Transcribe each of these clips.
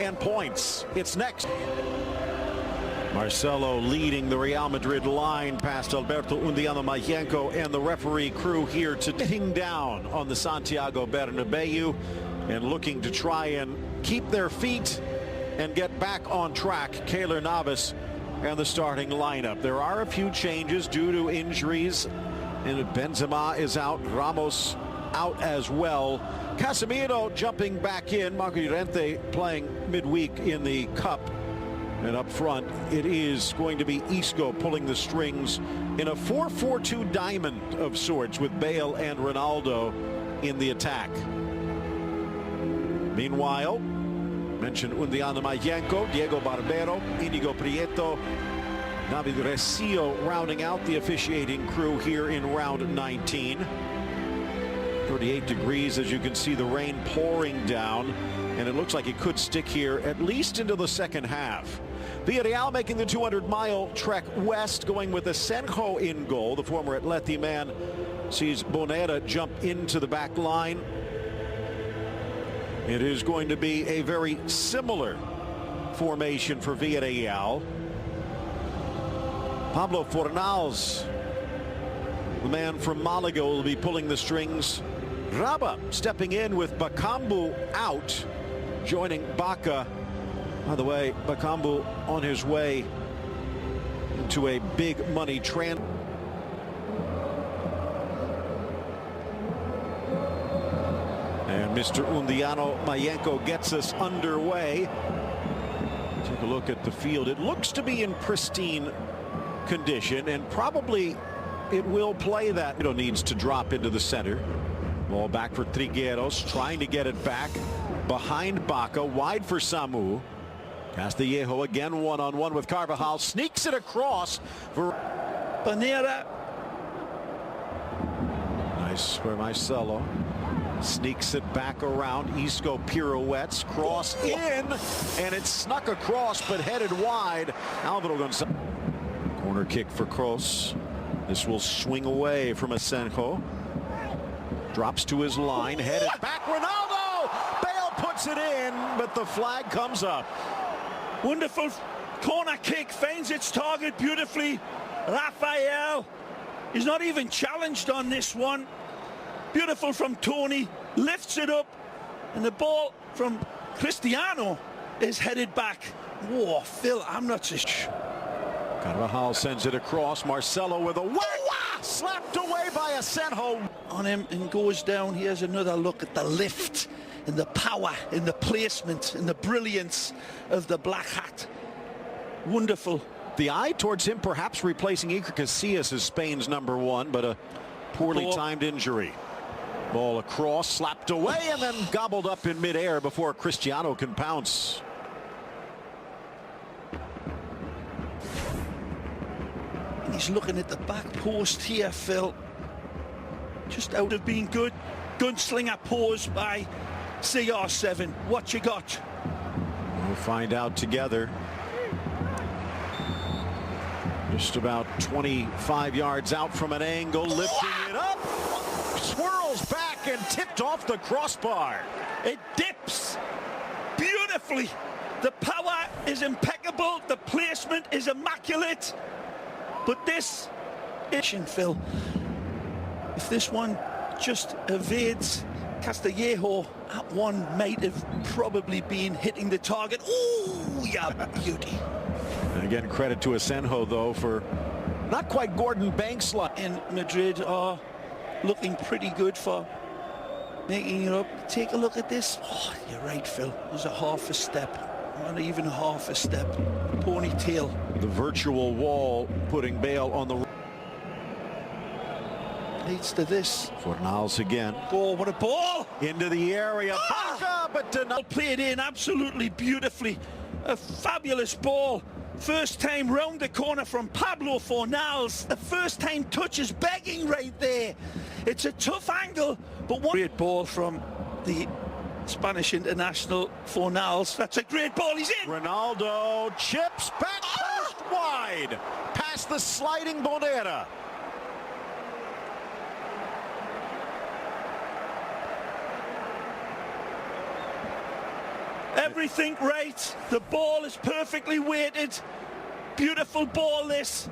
and points. It's next. Marcelo leading the Real Madrid line past Alberto Undiano Mayenko and the referee crew here to hitting down on the Santiago Bernabeu and looking to try and keep their feet and get back on track. Keylor Navas and the starting lineup. There are a few changes due to injuries, and Benzema is out, Ramos out as well. Casemiro jumping back in, Marco Llorente playing midweek in the Cup. And up front, it is going to be Isco pulling the strings in a 4-4-2 diamond of sorts with Bale and Ronaldo in the attack. Meanwhile, mentioned Undiano Mayenko, Diego Barbero, Inigo Prieto, David Recio rounding out the officiating crew here in round 19. 38 degrees, as you can see the rain pouring down, and it looks like it could stick here at least into the second half. Villarreal making the 200-mile trek west, going with Asenjo in goal. The former Atleti man sees Bonera jump into the back line. It is going to be a very similar formation for Villarreal. Pablo Fornals, the man from Malaga, will be pulling the strings. Raba stepping in with Bakambu out, joining Baca. By the way, Bakambu on his way into a big money transfer. And Mr. Undiano Mayenko gets us underway. Take a look at the field. It looks to be in pristine condition, and probably it will play that. It needs to drop into the center. Ball back for Trigueros, trying to get it back behind Baca, wide for Samu. Castillejo again one-on-one with Carvajal, sneaks it across for Bonera. Nice for Marcelo. Sneaks it back around. Isco pirouettes, cross in, and it's snuck across but headed wide. Alvaro Gonzalez. Corner kick for Kroos. This will swing away from Asenjo. Drops to his line, headed back. Ronaldo! Bale puts it in, but the flag comes up. Wonderful corner kick, finds its target beautifully. Rafael is not even challenged on this one. Beautiful from Tony, lifts it up, and the ball from Cristiano is headed back. Whoa, Phil, I'm not so sure. Carvajal sends it across. Marcelo with a slapped away by Asenjo. On him and goes down. Here's another look at the lift and the power and the placement and the brilliance of the black hat. Wonderful. The eye towards him perhaps replacing Iker Casillas as Spain's #1, but a poorly timed injury. Ball across, slapped away, and then gobbled up in midair before Cristiano can pounce. And he's looking at the back post here, Phil. Just out of being good. Gunslinger pose by CR7. What you got? We'll find out together. Just about 25 yards out from an angle, lifting it up. Swirls back and tipped off the crossbar. It dips beautifully. The power is impeccable. The placement is immaculate. But this is, Phil, if this one just evades Castillejo, that one might have probably been hitting the target. Ooh, yeah, beauty. And again, credit to Asenjo, though, for not quite Gordon Banks. In Madrid are looking pretty good for making it up. Take a look at this. Oh, you're right, Phil. There's a half a step. Not even half a step. Ponytail. The virtual wall putting Bale on the... Leads to this. Fornals again. Oh, what a ball! Into the area. Baca, but denied. Played in absolutely beautifully. A fabulous ball. First time round the corner from Pablo Fornals. The first time touch is begging right there. It's a tough angle, but one great ball from the Spanish international Fornals. That's a great ball. He's in. Ronaldo chips back post wide past the sliding Bonera. Everything right. The ball is perfectly weighted. Beautiful ball this.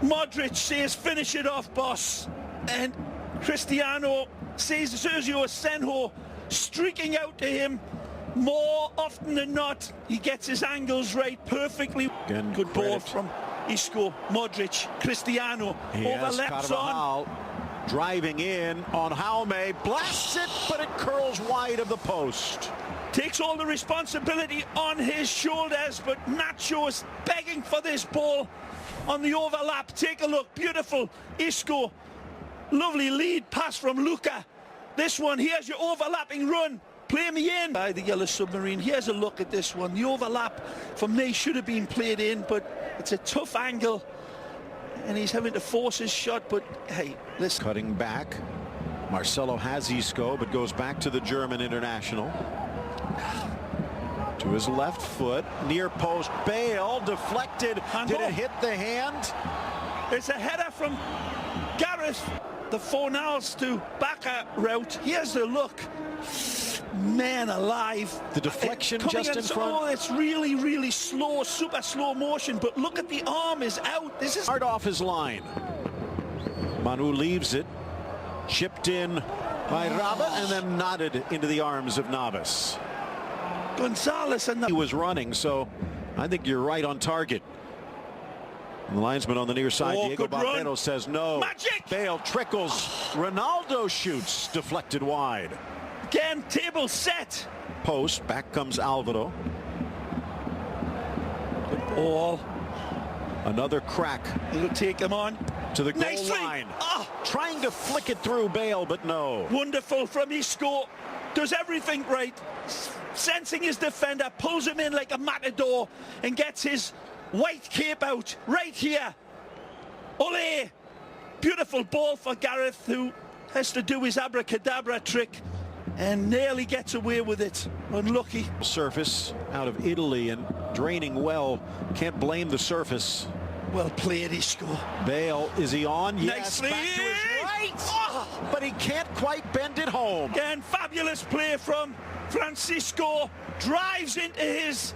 Modric says, finish it off, boss. And Cristiano sees Sergio Asenjo streaking out to him. More often than not, he gets his angles right perfectly. Again, good ball from Isco, Modric, Cristiano. Overlaps on. Driving in on Jaume, blasts it, but it curls wide of the post. Takes all the responsibility on his shoulders, but Nacho is begging for this ball on the overlap. Take a look, beautiful. Isco, lovely lead pass from Luka. This one, here's your overlapping run. Play me in by the Yellow Submarine. Here's a look at this one. The overlap from me should have been played in, but it's a tough angle. And he's having to force his shot, but hey, listen. Cutting back. Marcelo has Isco, but goes back to the German international. To his left foot, near post, Bale, deflected. Did it hit the hand? It's a header from Gareth. The Fornals to Bacca route. Here's the look. Man alive. The deflection just in front. Oh, it's really, really slow, super slow motion, but look at the arm is out. This is hard off his line. Manu leaves it. Chipped in by Raba and then nodded into the arms of Navas. Gonzalez and he was running, so I think you're right on target. And the linesman on the near side, Diego Barbero, says no. Magic! Bale trickles. Ronaldo shoots, deflected wide. Again, table set. Post, back comes Alvaro. Good ball. Another crack. He'll take him on. To the goal line. Trying to flick it through Bale, but no. Wonderful from Isco. Does everything right. Sensing his defender, pulls him in like a matador and gets his white cape out right here. Ole! Beautiful ball for Gareth, who has to do his abracadabra trick and nearly gets away with it. Unlucky. Surface out of Italy and draining well. Can't blame the surface. Well played, Isco. Bale, is he on? Yes, nicely. Back to his right. But he can't quite bend it home. Again, fabulous play from Francisco. Drives into his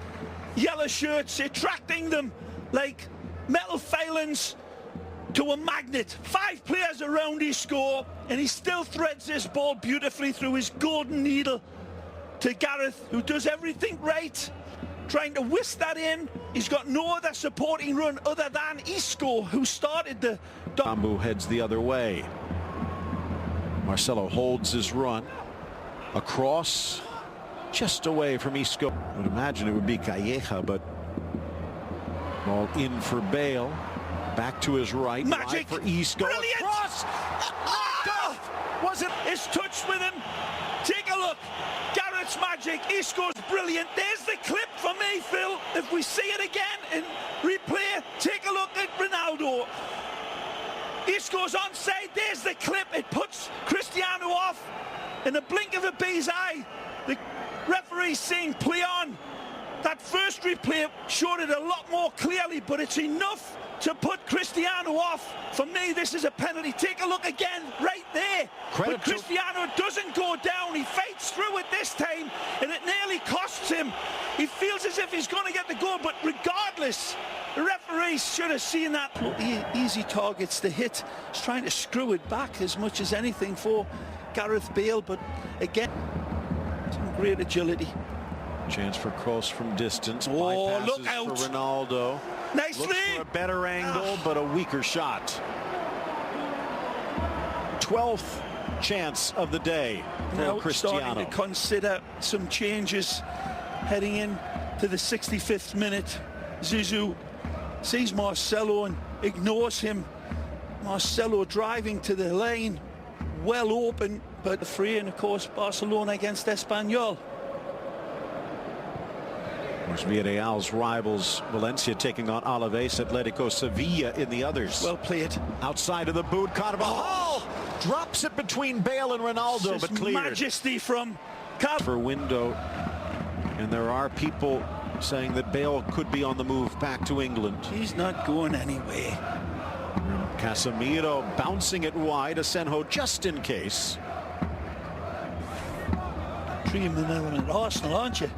yellow shirts, attracting them like metal filings to a magnet. 5 players around Isco, and he still threads this ball beautifully through his golden needle to Gareth, who does everything right, trying to whisk that in. He's got no other supporting run other than Isco, who started the... Bambu heads the other way. Marcelo holds his run. Across, just away from Isco. I would imagine it would be Calleja, but ball in for Bale. Back to his right. Magic for Isco. Brilliant. Cross. Was it? It's touched with him. Take a look. Gareth's magic. Isco's brilliant. There's the clip for me, Phil. If we see it again in replay, take a look at Ronaldo. Isco's onside. There's the clip. It puts Cristiano off in the blink of a bee's eye. The referee's saying play on. That first replay showed it a lot more clearly, but it's enough to put Cristiano off. For me, this is a penalty. Take a look again, right there. But Cristiano doesn't go down. He fights through it this time, and it nearly costs him. He feels as if he's going to get the goal, but regardless, the referee should have seen that. Easy targets to hit. He's trying to screw it back as much as anything for Gareth Bale, but again, some great agility. Chance for cross from distance. Oh, look out. For Ronaldo. Nicely. Looks for a better angle, but a weaker shot. 12th chance of the day for now Cristiano. Starting to consider some changes heading in to the 65th minute. Zizou sees Marcelo and ignores him. Marcelo driving to the lane, well open, but the free, and of course Barcelona against Espanyol. Villarreal's rivals, Valencia taking on Alaves, Atletico, Sevilla in the others. Well played. Outside of the boot, Carvajal drops it between Bale and Ronaldo, but cleared. Majesty from for window, and there are people saying that Bale could be on the move back to England. He's not going anywhere. Casemiro bouncing it wide, Asenjo just in case. screaming now at Arsenal, aren't you?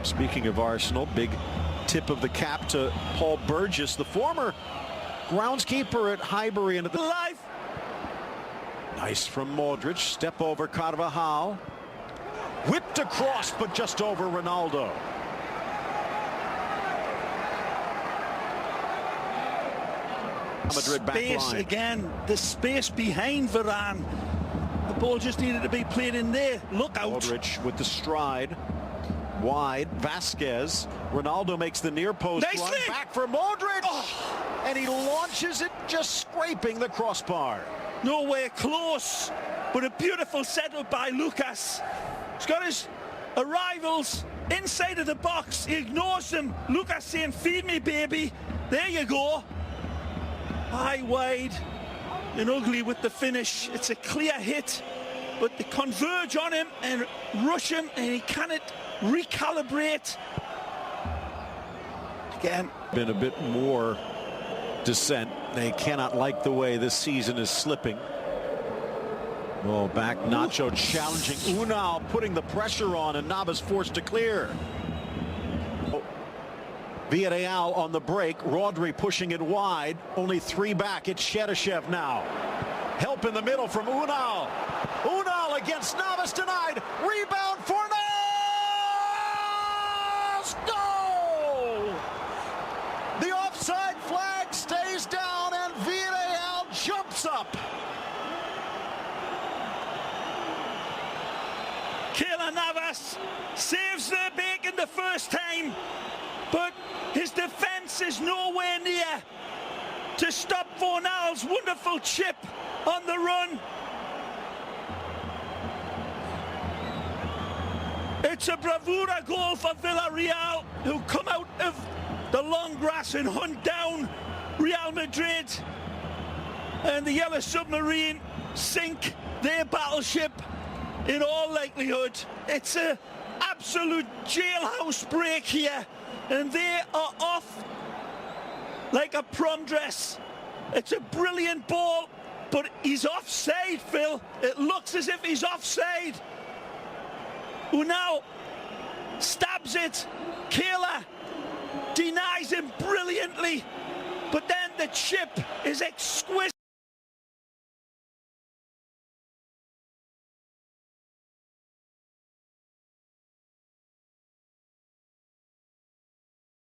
Speaking of Arsenal, big tip of the cap to Paul Burgess, the former groundskeeper at Highbury. And Live. Nice from Modric. Step over Carvajal. Whipped across, but just over Ronaldo. Madrid back Space line. again. The space behind Varane. The ball just needed to be played in there. Look out. Modric with the stride. Wide. Vasquez. Ronaldo makes the near post run. Back for Modric. Oh. And he launches it, just scraping the crossbar. Nowhere close, but a beautiful setup by Lucas. He's got his arrivals inside of the box. He ignores them. Lucas saying, feed me, baby. There you go. High, wide, and ugly with the finish. It's a clear hit, but they converge on him and rush him, and he cannot recalibrate. Again. Been a bit more descent. They cannot like the way this season is slipping. Oh, back Nacho challenging Unal, putting the pressure on, and Navas forced to clear. Villarreal on the break. Rodri pushing it wide. Only 3 back. It's Cheryshev now. Help in the middle from Unal. Unal against Navas denied. Rebound for Navas. Goal! The offside flag stays down and Villarreal jumps up. Keylor Navas saves the bacon the first time, but his defence is nowhere near to stop Fornal's wonderful chip on the run. It's a bravura goal for Villarreal, who come out of the long grass and hunt down Real Madrid. And the Yellow Submarine sink their battleship in all likelihood. It's an absolute jailhouse break here, and they are off like a prom dress. It's a brilliant ball, but he's offside, Phil. It looks as if he's offside. Unal stabs it. Keylor denies him brilliantly, but then the chip is exquisite.